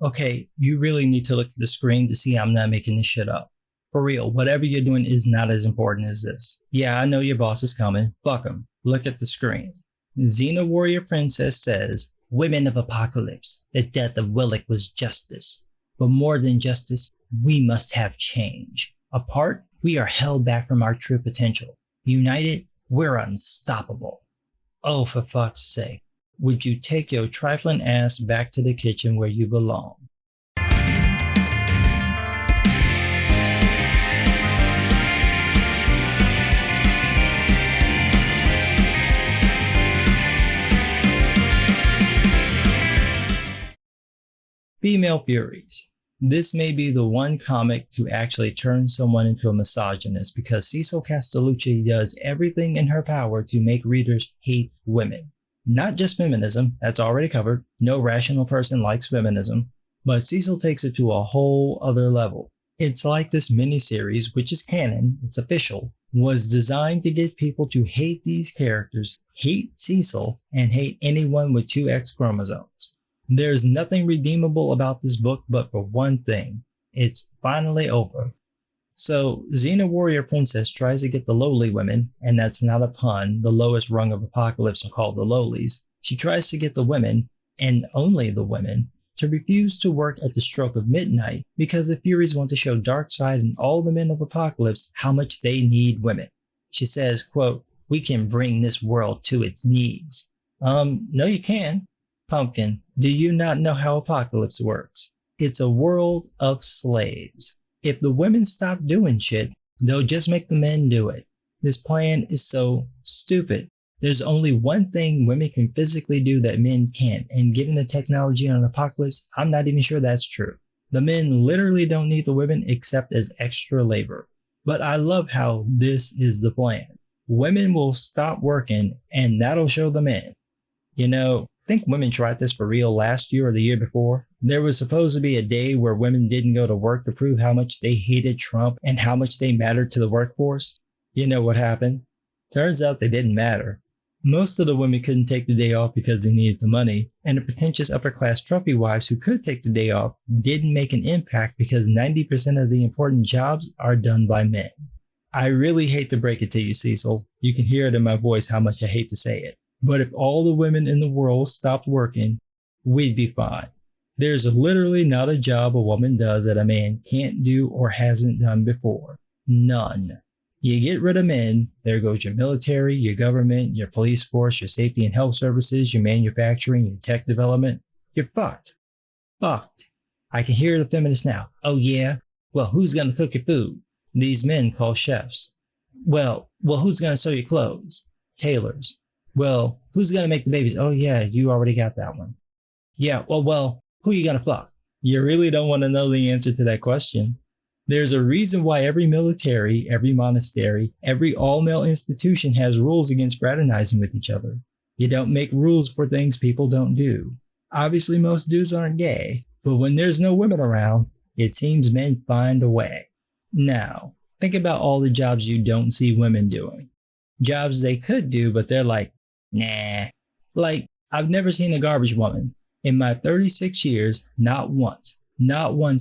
Okay, you really need to look at the screen to see I'm not making this shit up. For real, whatever you're doing is not as important as this. Yeah, I know your boss is coming. Fuck him. Look at the screen. Xena Warrior Princess says, Women of Apocalypse, the death of Willick was justice. But more than justice, we must have change. Apart, we are held back from our true potential. United, we're unstoppable. Oh, for fuck's sake. Would you take your trifling ass back to the kitchen where you belong? Female Furies. This may be the one comic to actually turn someone into a misogynist because Cecil Castellucci does everything in her power to make readers hate women. Not just feminism, that's already covered. No rational person likes feminism. But Cecil takes it to a whole other level. It's like this miniseries, which is canon, it's official, was designed to get people to hate these characters, hate Cecil, and hate anyone with two X chromosomes. There's nothing redeemable about this book but for one thing. It's finally over. So, Xena Warrior Princess tries to get the lowly women, and that's not a pun, the lowest rung of Apocalypse are called the lowlies. She tries to get the women, and only the women, to refuse to work at the stroke of midnight because the Furies want to show Darkseid and all the men of Apocalypse how much they need women. She says, quote, we can bring this world to its knees. No you can't. Pumpkin, do you not know how Apocalypse works? It's a world of slaves. If the women stop doing shit, they'll just make the men do it. This plan is so stupid. There's only one thing women can physically do that men can't, and given the technology on Apocalypse, I'm not even sure that's true. The men literally don't need the women except as extra labor. But I love how this is the plan. Women will stop working, and that'll show the men. You know, I think women tried this for real last year or the year before. There was supposed to be a day where women didn't go to work to prove how much they hated Trump and how much they mattered to the workforce. You know what happened? Turns out they didn't matter. Most of the women couldn't take the day off because they needed the money, and the pretentious upper-class trophy wives who could take the day off didn't make an impact because 90% of the important jobs are done by men. I really hate to break it to you, Cecil. You can hear it in my voice how much I hate to say it. But if all the women in the world stopped working, we'd be fine. There's literally not a job a woman does that a man can't do or hasn't done before. None. You get rid of men, there goes your military, your government, your police force, your safety and health services, your manufacturing, your tech development. You're fucked. Fucked. I can hear the feminists now. Oh yeah? Well, who's gonna cook your food? These men call chefs. Well, who's gonna sew your clothes? Tailors. Well, who's gonna make the babies? Oh yeah, you already got that one. Yeah, well, who you gonna fuck? You really don't want to know the answer to that question. There's a reason why every military, every monastery, every all-male institution has rules against fraternizing with each other. You don't make rules for things people don't do. Obviously, most dudes aren't gay, but when there's no women around, it seems men find a way. Now, think about all the jobs you don't see women doing. Jobs they could do, but they're like, nah. Like, I've never seen a garbage woman. In my 36 years, not once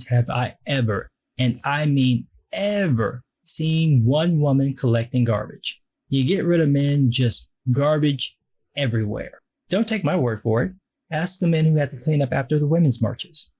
have I ever, and I mean ever, seen one woman collecting garbage. You get rid of men, just garbage everywhere. Don't take my word for it. Ask the men who had to clean up after the women's marches.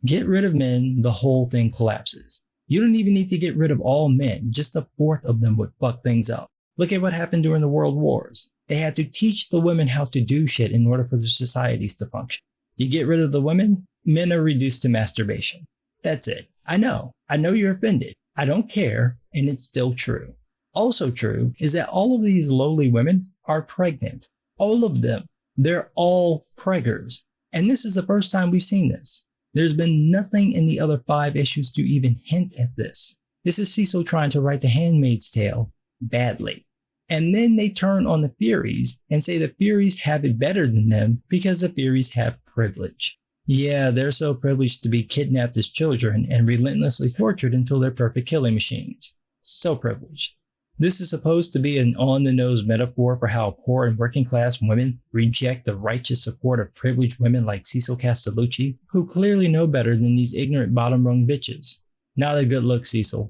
Get rid of men, the whole thing collapses. You don't even need to get rid of all men, just a fourth of them would fuck things up. Look at what happened during the World Wars. They had to teach the women how to do shit in order for the societies to function. You get rid of the women, men are reduced to masturbation. That's it. I know you're offended. I don't care, and it's still true. Also true is that all of these lowly women are pregnant. All of them. They're all preggers. And this is the first time we've seen this. There's been nothing in the other 5 issues to even hint at this. This is Cecil trying to write The Handmaid's Tale badly. And then they turn on the Furies and say the Furies have it better than them because the Furies have privilege. Yeah, they're so privileged to be kidnapped as children and relentlessly tortured until they're perfect killing machines. So privileged. This is supposed to be an on-the-nose metaphor for how poor and working-class women reject the righteous support of privileged women like Cecil Castellucci, who clearly know better than these ignorant bottom-rung bitches. Not a good look, Cecil.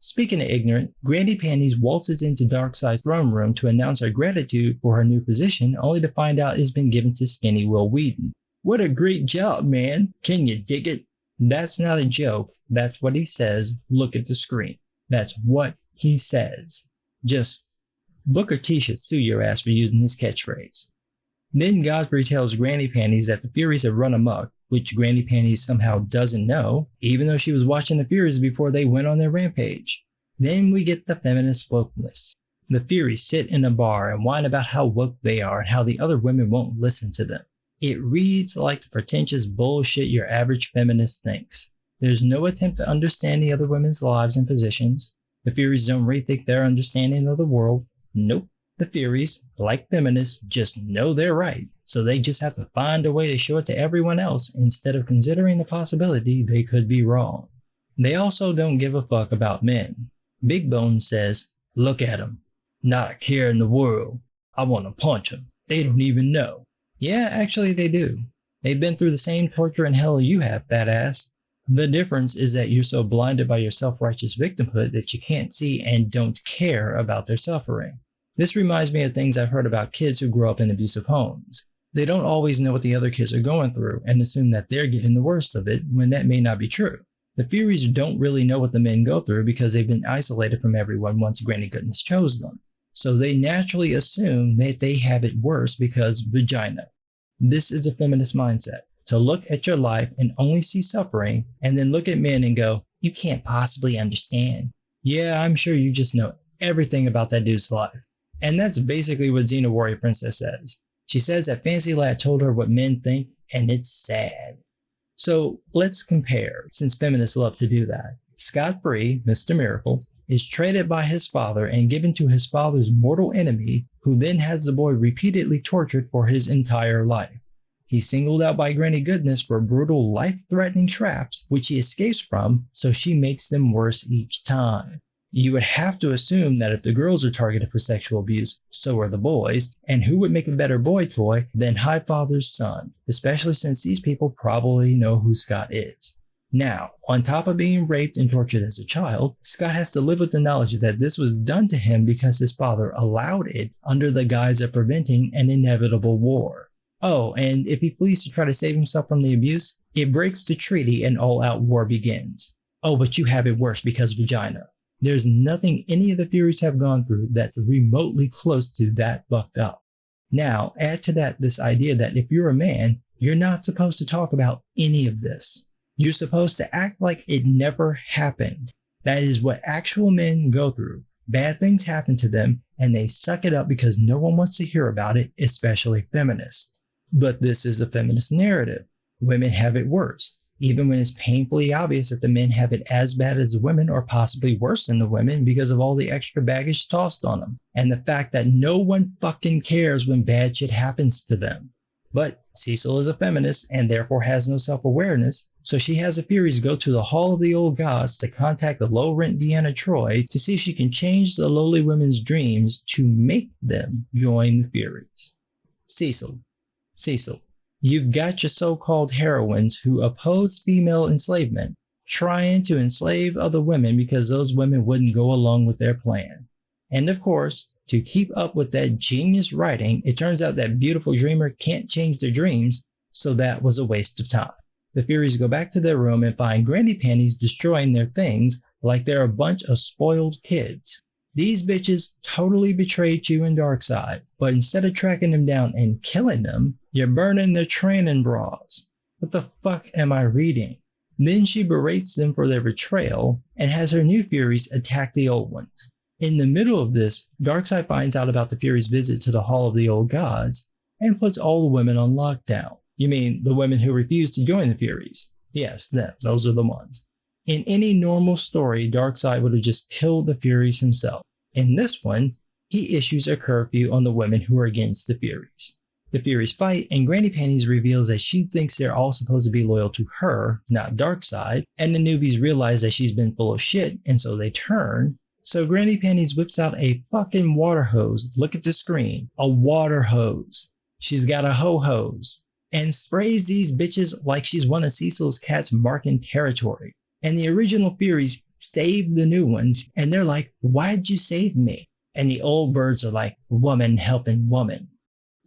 Speaking of ignorant, Granny Panties waltzes into Darkseid's throne room to announce her gratitude for her new position, only to find out it's been given to Skinny Will Wheaton. What a great job, man! Can you dig it? That's not a joke. That's what he says. Look at the screen. That's what he says. Just Booker T should sue your ass for using his catchphrase. Then Godfrey tells Granny Panties that the Furies have run amok, which Granny Panties somehow doesn't know, even though she was watching the Furies before they went on their rampage. Then we get the feminist wokeness. The Furies sit in a bar and whine about how woke they are and how the other women won't listen to them. It reads like the pretentious bullshit your average feminist thinks. There's no attempt to understand the other women's lives and positions. The Furies don't rethink their understanding of the world. Nope. The Furies, like feminists, just know they're right, so they just have to find a way to show it to everyone else instead of considering the possibility they could be wrong. They also don't give a fuck about men. Big Bone says, "Look at 'em. Not a care in the world. I want to punch 'em. They don't even know." Yeah, actually they do. They've been through the same torture and hell you have, fat ass. The difference is that you're so blinded by your self-righteous victimhood that you can't see and don't care about their suffering. This reminds me of things I've heard about kids who grow up in abusive homes. They don't always know what the other kids are going through and assume that they're getting the worst of it when that may not be true. The Furies don't really know what the men go through because they've been isolated from everyone once Granny Goodness chose them. So they naturally assume that they have it worse because vagina. This is a feminist mindset. To look at your life and only see suffering, and then look at men and go, "You can't possibly understand." Yeah, I'm sure you just know everything about that dude's life. And that's basically what Xena Warrior Princess says. She says that Fancy Lad told her what men think, and it's sad. So let's compare, since feminists love to do that. Scott-free, Mr. Miracle, is traded by his father and given to his father's mortal enemy, who then has the boy repeatedly tortured for his entire life. He's singled out by Granny Goodness for brutal, life-threatening traps, which he escapes from, so she makes them worse each time. You would have to assume that if the girls are targeted for sexual abuse, so are the boys, and who would make a better boy toy than Highfather's son, especially since these people probably know who Scott is. Now, on top of being raped and tortured as a child, Scott has to live with the knowledge that this was done to him because his father allowed it under the guise of preventing an inevitable war. Oh, and if he flees to try to save himself from the abuse, it breaks the treaty and all-out war begins. Oh, but you have it worse because vagina. There's nothing any of the Furies have gone through that's remotely close to that fucked up. Now, add to that this idea that if you're a man, you're not supposed to talk about any of this. You're supposed to act like it never happened. That is what actual men go through. Bad things happen to them, and they suck it up because no one wants to hear about it, especially feminists. But this is a feminist narrative. Women have it worse, even when it's painfully obvious that the men have it as bad as the women or possibly worse than the women because of all the extra baggage tossed on them, and the fact that no one fucking cares when bad shit happens to them. But Cecil is a feminist and therefore has no self-awareness, so she has the Furies go to the Hall of the Old Gods to contact the low-rent Deanna Troi to see if she can change the lowly women's dreams to make them join the Furies. Cecil, you've got your so-called heroines who oppose female enslavement, trying to enslave other women because those women wouldn't go along with their plan. And of course, to keep up with that genius writing, it turns out that beautiful dreamer can't change their dreams, so that was a waste of time. The Furies go back to their room and find Granny Panties destroying their things like they're a bunch of spoiled kids. These bitches totally betrayed you and Darkseid, but instead of tracking them down and killing them, you're burning their training bras. What the fuck am I reading? Then she berates them for their betrayal and has her new Furies attack the old ones. In the middle of this, Darkseid finds out about the Furies' visit to the Hall of the Old Gods and puts all the women on lockdown. You mean the women who refused to join the Furies? Yes, them. Those are the ones. In any normal story, Darkseid would have just killed the Furies himself. In this one, he issues a curfew on the women who are against the Furies. The Furies fight, and Granny Panties reveals that she thinks they're all supposed to be loyal to her, not Darkseid, and the newbies realize that she's been full of shit, and so they turn, So Granny Panties whips out a fucking water hose. Look at the screen. A water hose. She's got a ho-hose. And sprays these bitches like she's one of Cecil's cats marking territory. And the original Furies save the new ones. And they're like, why'd you save me? And the old birds are like, woman helping woman.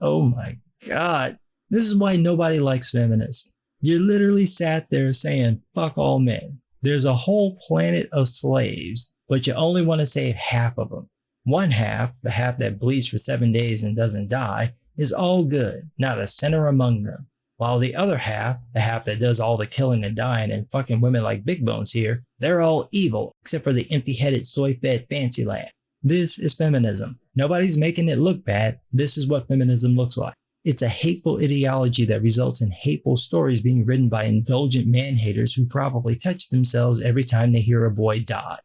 Oh my God. This is why nobody likes feminists. You literally sat there saying, fuck all men. There's a whole planet of slaves, but you only want to save half of them. One half, the half that bleeds for 7 days and doesn't die, is all good, not a sinner among them. While the other half, the half that does all the killing and dying and fucking women like Big Bones here, they're all evil, except for the empty-headed, soy-fed fancy lad. This is feminism. Nobody's making it look bad. This is what feminism looks like. It's a hateful ideology that results in hateful stories being written by indulgent man-haters who probably touch themselves every time they hear a boy die.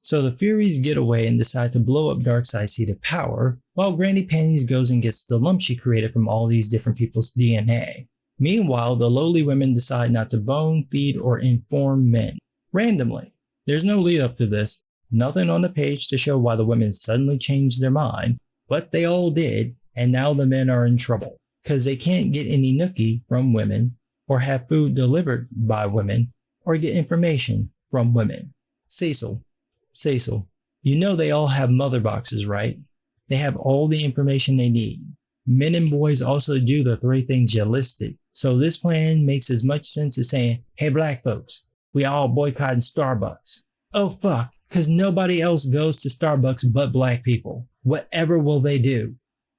So the Furies get away and decide to blow up Darkseid's seat of power, while Granny Panties goes and gets the lump she created from all these different people's DNA. Meanwhile, the lowly women decide not to bone, feed, or inform men. Randomly. There's no lead up to this, nothing on the page to show why the women suddenly changed their mind, but they all did, and now the men are in trouble, because they can't get any nookie from women, or have food delivered by women, or get information from women. Cecil, you know they all have mother boxes, right? They have all the information they need. Men and boys also do the 3 things you listed, so this plan makes as much sense as saying, hey black folks, we all boycotting Starbucks. Oh fuck, because nobody else goes to Starbucks but black people. Whatever will they do?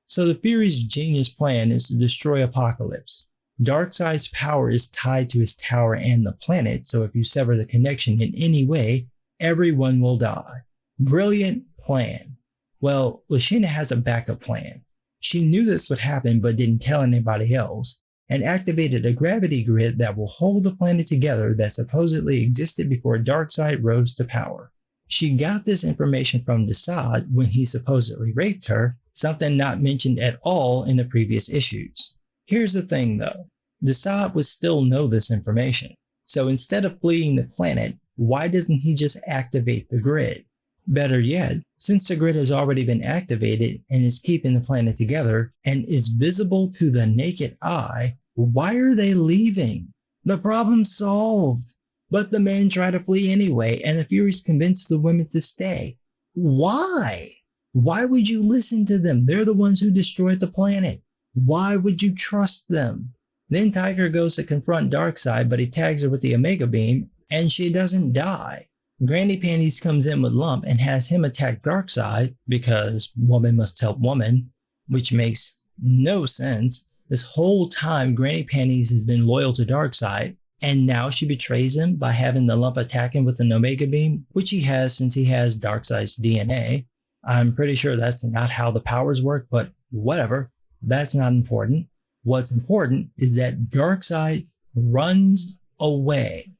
So the Furies' genius plan is to destroy Apocalypse. Darkseid's power is tied to his tower and the planet, so if you sever the connection in any way, everyone will die. Brilliant plan. Well, Lashina has a backup plan. She knew this would happen but didn't tell anybody else, and activated a gravity grid that will hold the planet together that supposedly existed before Darkseid rose to power. She got this information from Desaad when he supposedly raped her, something not mentioned at all in the previous issues. Here's the thing though, Desaad would still know this information. So instead of fleeing the planet, why doesn't he just activate the grid? Better yet, since the grid has already been activated and is keeping the planet together and is visible to the naked eye, why are they leaving? The problem's solved. But the men try to flee anyway, and the Furies convince the women to stay. Why? Why would you listen to them? They're the ones who destroyed the planet. Why would you trust them? Then Tiger goes to confront Darkseid, but he tags her with the Omega Beam, and she doesn't die. Granny Panties comes in with Lump and has him attack Darkseid, because woman must help woman, which makes no sense. This whole time, Granny Panties has been loyal to Darkseid, and now she betrays him by having the Lump attack him with an Omega Beam, which he has since he has Darkseid's DNA. I'm pretty sure that's not how the powers work, but whatever, that's not important. What's important is that Darkseid runs away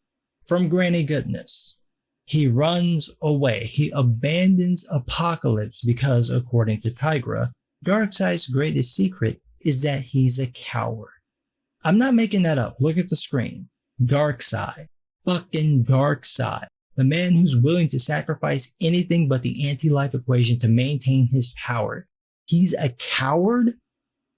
from Granny Goodness. He runs away. He abandons Apocalypse because, according to Tigra, Darkseid's greatest secret is that he's a coward. I'm not making that up. Look at the screen. Darkseid. Fucking Darkseid. The man who's willing to sacrifice anything but the anti-life equation to maintain his power. He's a coward?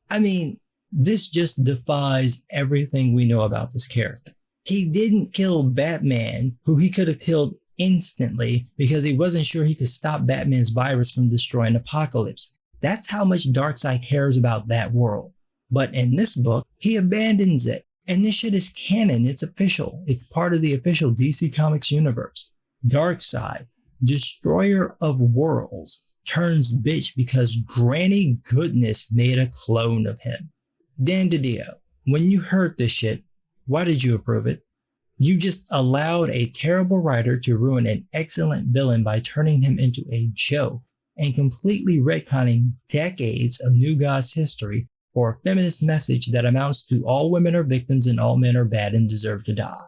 I mean, this just defies everything we know about this character. He didn't kill Batman, who he could have killed instantly because he wasn't sure he could stop Batman's virus from destroying Apocalypse. That's how much Darkseid cares about that world. But in this book, he abandons it. And this shit is canon. It's official. It's part of the official DC Comics universe. Darkseid, destroyer of worlds, turns bitch because Granny Goodness made a clone of him. Dan DiDio, when you heard this shit, why did you approve it? You just allowed a terrible writer to ruin an excellent villain by turning him into a joke and completely retconning decades of New Gods history for a feminist message that amounts to all women are victims and all men are bad and deserve to die.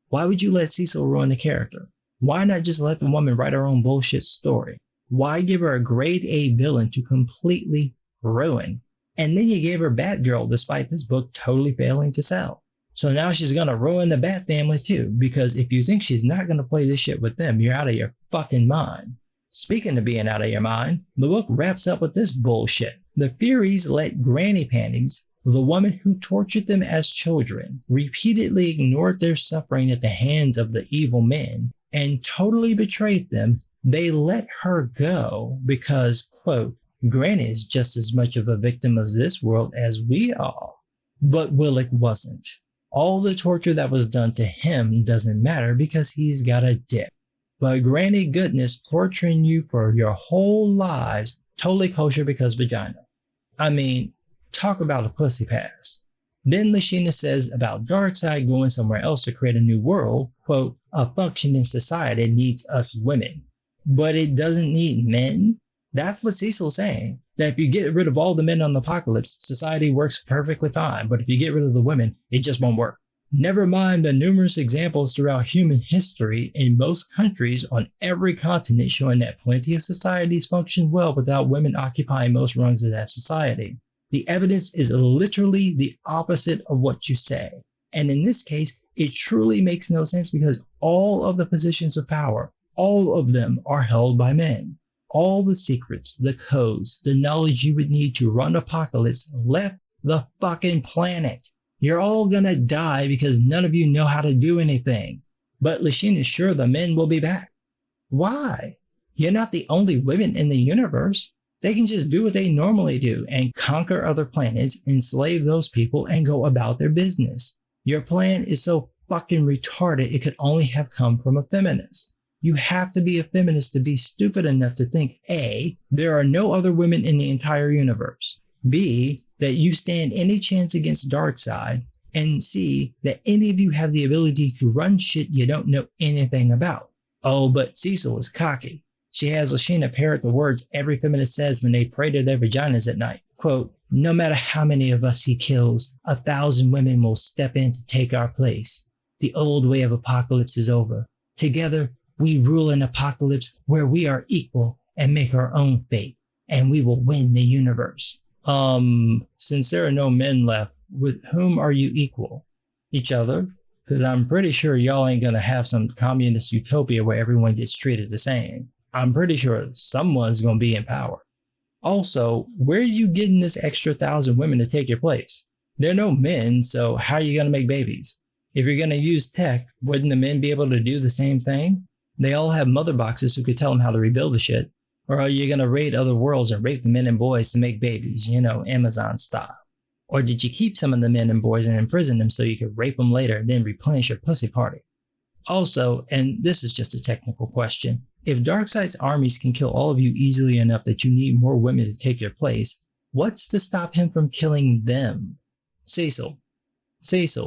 Why would you let Cecil ruin the character? Why not just let the woman write her own bullshit story? Why give her a grade A villain to completely ruin? And then you gave her Batgirl despite this book totally failing to sell. So now she's gonna ruin the Bat family too, because if you think she's not gonna play this shit with them, you're out of your fucking mind. Speaking of being out of your mind, the book wraps up with this bullshit. The Furies let Granny Panties, the woman who tortured them as children, repeatedly ignored their suffering at the hands of the evil men, and totally betrayed them. They let her go because, quote, Granny is just as much of a victim of this world as we are. But Willick wasn't. All the torture that was done to him doesn't matter because he's got a dick. But Granny goodness torturing you for your whole lives, totally kosher because vagina. I mean, talk about a pussy pass. Then Lashina says about Darkseid going somewhere else to create a new world, quote, a functioning society needs us women. But it doesn't need men? That's what Cecil's saying. That if you get rid of all the men on the apocalypse, society works perfectly fine. But if you get rid of the women, it just won't work. Never mind the numerous examples throughout human history in most countries on every continent showing that plenty of societies function well without women occupying most rungs of that society. The evidence is literally the opposite of what you say. And in this case, it truly makes no sense because all of the positions of power, all of them are held by men. All the secrets, the codes, the knowledge you would need to run apocalypse left the fucking planet. You're all gonna die because none of you know how to do anything. But Lashina is sure the men will be back. Why? You're not the only women in the universe. They can just do what they normally do and conquer other planets, enslave those people, and go about their business. Your plan is so fucking retarded it could only have come from a feminist. You have to be a feminist to be stupid enough to think A, there are no other women in the entire universe, B, that you stand any chance against Darkseid, and C, that any of you have the ability to run shit you don't know anything about. Oh, but Cecil is cocky. She has Lashina parrot the words every feminist says when they pray to their vaginas at night. Quote, no matter how many of us he kills, 1,000 women will step in to take our place. The old way of apocalypse is over. Together, we rule an apocalypse where we are equal and make our own fate, and we will win the universe. Since there are no men left, with whom are you equal? Each other? Because I'm pretty sure y'all ain't gonna have some communist utopia where everyone gets treated the same. I'm pretty sure someone's gonna be in power. Also, where are you getting this extra 1,000 women to take your place? There are no men, so how are you gonna make babies? If you're gonna use tech, wouldn't the men be able to do the same thing? They all have mother boxes who could tell them how to rebuild the shit. Or are you going to raid other worlds and rape men and boys to make babies, Amazon style? Or did you keep some of the men and boys and imprison them so you could rape them later and then replenish your pussy party? Also, and this is just a technical question, if Darkseid's armies can kill all of you easily enough that you need more women to take your place, what's to stop him from killing them? Cecil,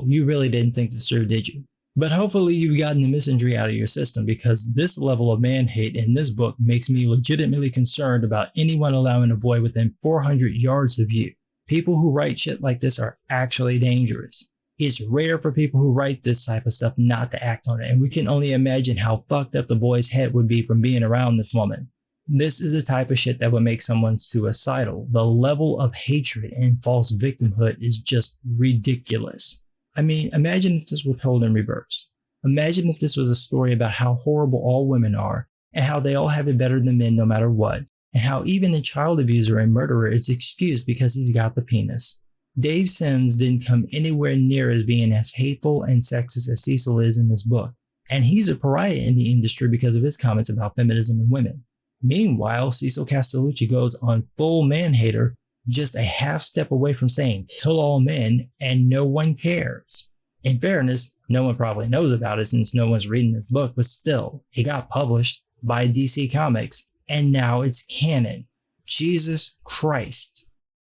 you really didn't think this through, did you? But hopefully you've gotten the misandry out of your system because this level of man hate in this book makes me legitimately concerned about anyone allowing a boy within 400 yards of you. People who write shit like this are actually dangerous. It's rare for people who write this type of stuff not to act on it, and we can only imagine how fucked up the boy's head would be from being around this woman. This is the type of shit that would make someone suicidal. The level of hatred and false victimhood is just ridiculous. I mean, imagine if this were told in reverse. Imagine if this was a story about how horrible all women are and how they all have it better than men no matter what, and how even a child abuser and murderer is excused because he's got the penis. Dave Sims didn't come anywhere near as being as hateful and sexist as Cecil is in this book, and he's a pariah in the industry because of his comments about feminism and women. Meanwhile, Cecil Castellucci goes on full man-hater, just a half step away from saying kill all men and no one cares. In fairness, no one probably knows about it since no one's reading this book, but still, it got published by DC Comics and now it's canon. Jesus Christ.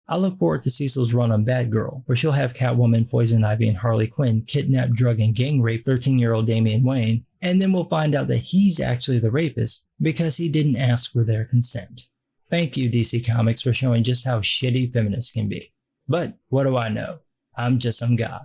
I look forward to Cecil's run on Batgirl, where she'll have Catwoman, Poison Ivy, and Harley Quinn kidnap, drug, and gang rape 13-year-old Damian Wayne, and then we'll find out that he's actually the rapist because he didn't ask for their consent. Thank you, DC Comics, for showing just how shitty feminists can be. But what do I know? I'm just some guy.